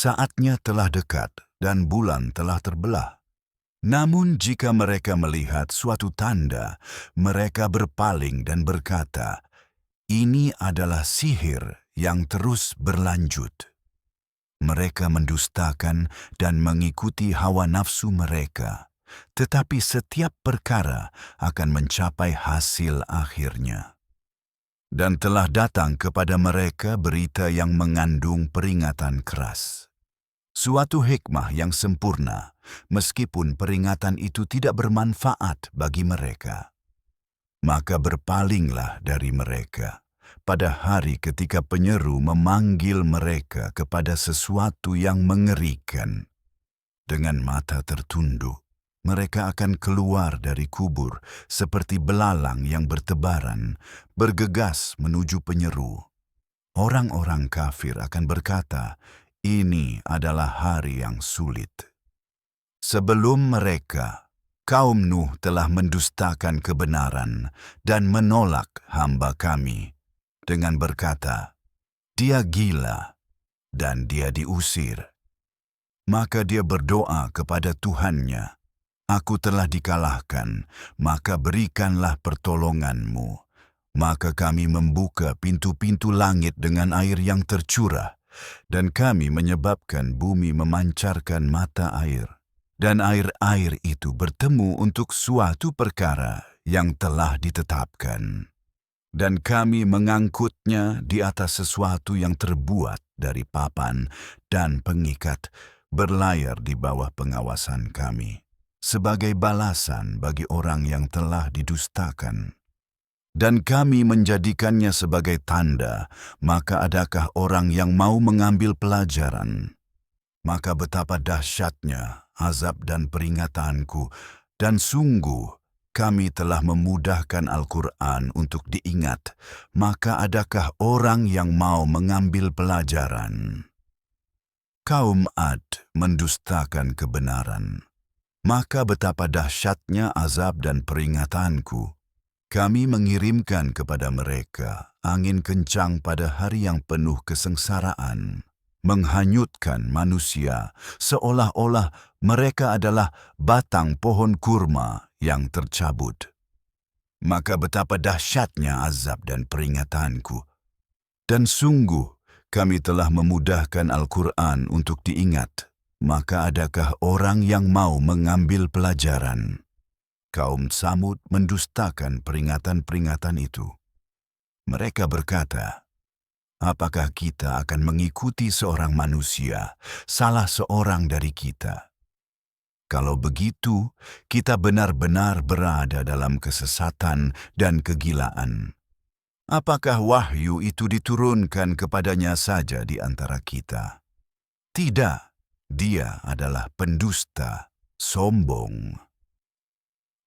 saatnya telah dekat dan bulan telah terbelah. Namun jika mereka melihat suatu tanda, mereka berpaling dan berkata, "Ini adalah sihir yang terus berlanjut." Mereka mendustakan dan mengikuti hawa nafsu mereka, tetapi setiap perkara akan mencapai hasil akhirnya. Dan telah datang kepada mereka berita yang mengandung peringatan keras. Suatu hikmah yang sempurna, meskipun peringatan itu tidak bermanfaat bagi mereka. Maka berpalinglah dari mereka pada hari ketika penyeru memanggil mereka kepada sesuatu yang mengerikan. Dengan mata tertunduk, mereka akan keluar dari kubur seperti belalang yang bertebaran, bergegas menuju penyeru. Orang-orang kafir akan berkata, "Ini adalah hari yang sulit." Sebelum mereka, kaum Nuh telah mendustakan kebenaran dan menolak hamba kami dengan berkata, "Dia gila," dan dia diusir. Maka dia berdoa kepada Tuhannya, "Aku telah dikalahkan, maka berikanlah pertolongan-Mu." Maka kami membuka pintu-pintu langit dengan air yang tercurah, dan kami menyebabkan bumi memancarkan mata air. Dan air-air itu bertemu untuk suatu perkara yang telah ditetapkan. Dan kami mengangkutnya di atas sesuatu yang terbuat dari papan dan pengikat, berlayar di bawah pengawasan kami, sebagai balasan bagi orang yang telah didustakan. Dan kami menjadikannya sebagai tanda, maka adakah orang yang mau mengambil pelajaran? Maka betapa dahsyatnya azab dan peringatanku, dan sungguh kami telah memudahkan Al-Quran untuk diingat, maka adakah orang yang mau mengambil pelajaran? Kaum Ad mendustakan kebenaran, maka betapa dahsyatnya azab dan peringatanku. Kami mengirimkan kepada mereka angin kencang pada hari yang penuh kesengsaraan, menghanyutkan manusia seolah-olah mereka adalah batang pohon kurma yang tercabut. Maka betapa dahsyatnya azab dan peringatanku. Dan sungguh kami telah memudahkan Al-Quran untuk diingat, maka adakah orang yang mau mengambil pelajaran? Kaum Tsamud mendustakan peringatan-peringatan itu. Mereka berkata, "Apakah kita akan mengikuti seorang manusia, salah seorang dari kita? Kalau begitu, kita benar-benar berada dalam kesesatan dan kegilaan. Apakah wahyu itu diturunkan kepadanya saja di antara kita? Tidak, dia adalah pendusta, sombong."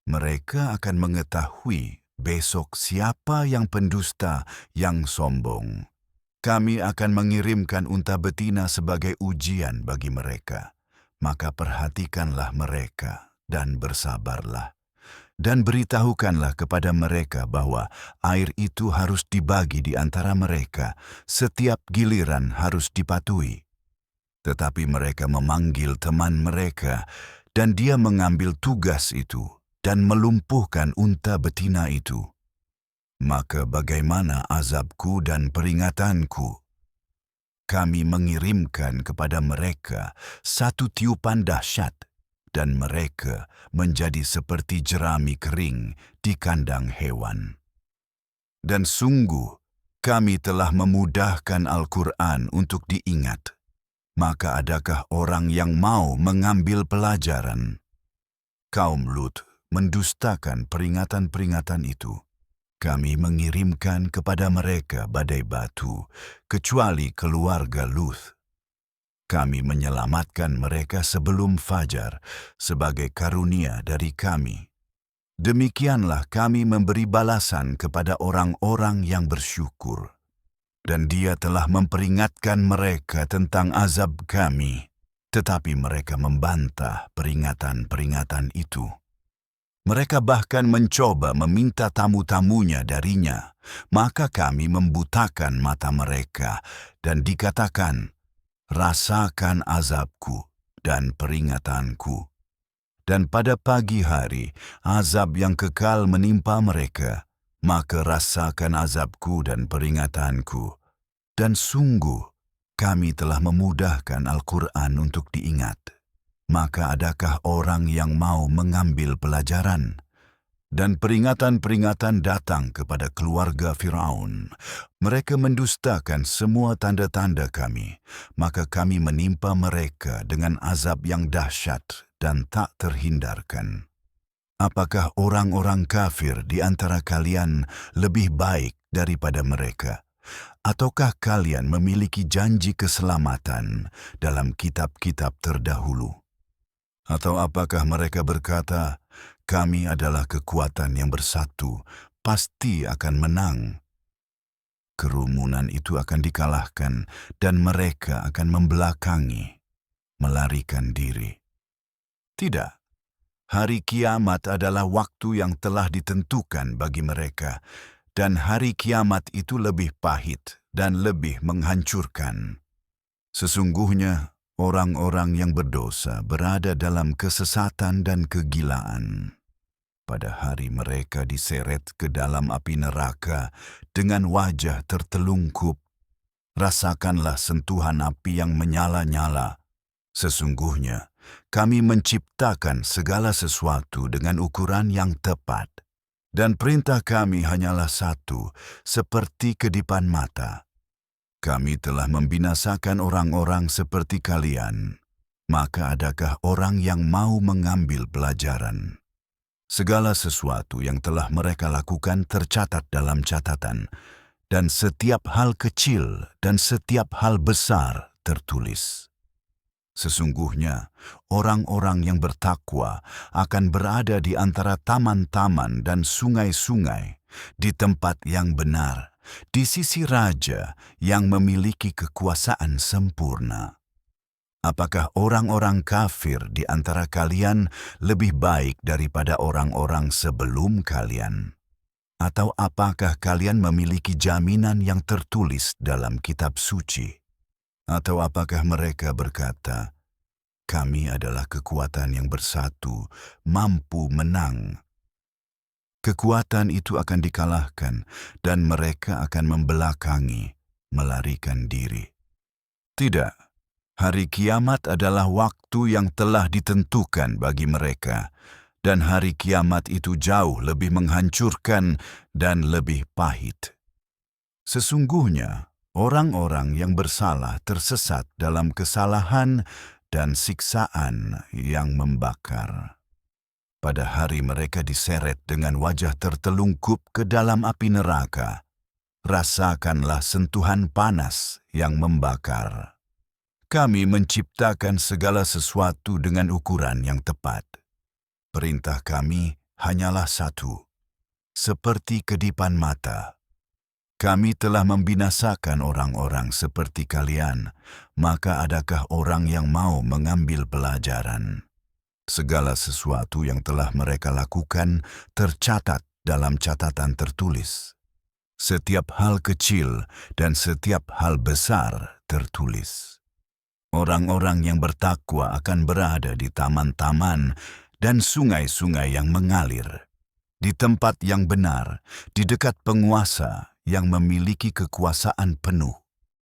Mereka akan mengetahui besok siapa yang pendusta, yang sombong. Kami akan mengirimkan unta betina sebagai ujian bagi mereka. Maka perhatikanlah mereka dan bersabarlah. Dan beritahukanlah kepada mereka bahwa air itu harus dibagi di antara mereka, setiap giliran harus dipatuhi. Tetapi mereka memanggil teman mereka, dan dia mengambil tugas itu dan melumpuhkan unta betina itu. Maka bagaimana azabku dan peringatanku? Kami mengirimkan kepada mereka satu tiupan dahsyat, dan mereka menjadi seperti jerami kering di kandang hewan. Dan sungguh, kami telah memudahkan Al-Quran untuk diingat. Maka adakah orang yang mau mengambil pelajaran? Kaum Lut mendustakan peringatan-peringatan itu. Kami mengirimkan kepada mereka badai batu, kecuali keluarga Lut. Kami menyelamatkan mereka sebelum fajar sebagai karunia dari kami. Demikianlah kami memberi balasan kepada orang-orang yang bersyukur. Dan dia telah memperingatkan mereka tentang azab kami, tetapi mereka membantah peringatan-peringatan itu. Mereka bahkan mencoba meminta tamu-tamunya darinya, maka kami membutakan mata mereka, dan dikatakan, rasakan azabku dan peringatanku. Dan pada pagi hari, azab yang kekal menimpa mereka, maka rasakan azabku dan peringatanku. Dan sungguh, kami telah memudahkan Al-Quran untuk diingat. Maka adakah orang yang mau mengambil pelajaran? Dan peringatan-peringatan datang kepada keluarga Firaun. Mereka mendustakan semua tanda-tanda kami, maka kami menimpa mereka dengan azab yang dahsyat dan tak terhindarkan. Apakah orang-orang kafir di antara kalian lebih baik daripada mereka? Ataukah kalian memiliki janji keselamatan dalam kitab-kitab terdahulu? Atau apakah mereka berkata, kami adalah kekuatan yang bersatu, pasti akan menang. Kerumunan itu akan dikalahkan dan mereka akan membelakangi, melarikan diri. Tidak, hari kiamat adalah waktu yang telah ditentukan bagi mereka, dan hari kiamat itu lebih pahit dan lebih menghancurkan. Sesungguhnya, orang-orang yang berdosa berada dalam kesesatan dan kegilaan. Pada hari mereka diseret ke dalam api neraka dengan wajah tertelungkup. Rasakanlah sentuhan api yang menyala-nyala. Sesungguhnya, kami menciptakan segala sesuatu dengan ukuran yang tepat. Dan perintah kami hanyalah satu, seperti kedipan mata. Kami telah membinasakan orang-orang seperti kalian. Maka adakah orang yang mau mengambil pelajaran? Segala sesuatu yang telah mereka lakukan tercatat dalam catatan, dan setiap hal kecil dan setiap hal besar tertulis. Sesungguhnya, orang-orang yang bertakwa akan berada di antara taman-taman dan sungai-sungai, di tempat yang benar, di sisi Raja yang memiliki kekuasaan sempurna. Apakah orang-orang kafir di antara kalian lebih baik daripada orang-orang sebelum kalian? Atau apakah kalian memiliki jaminan yang tertulis dalam kitab suci? Atau apakah mereka berkata, kami adalah kekuatan yang bersatu, mampu menang? Kekuatan itu akan dikalahkan dan mereka akan membelakangi, melarikan diri. Tidak, hari kiamat adalah waktu yang telah ditentukan bagi mereka, dan hari kiamat itu jauh lebih menghancurkan dan lebih pahit. Sesungguhnya, orang-orang yang bersalah tersesat dalam kesalahan dan siksaan yang membakar. Pada hari mereka diseret dengan wajah tertelungkup ke dalam api neraka. Rasakanlah sentuhan panas yang membakar. Kami menciptakan segala sesuatu dengan ukuran yang tepat. Perintah kami hanyalah satu, seperti kedipan mata. Kami telah membinasakan orang-orang seperti kalian, maka adakah orang yang mau mengambil pelajaran? Segala sesuatu yang telah mereka lakukan tercatat dalam catatan tertulis. Setiap hal kecil dan setiap hal besar tertulis. Orang-orang yang bertakwa akan berada di taman-taman dan sungai-sungai yang mengalir, di tempat yang benar, di dekat penguasa yang memiliki kekuasaan penuh.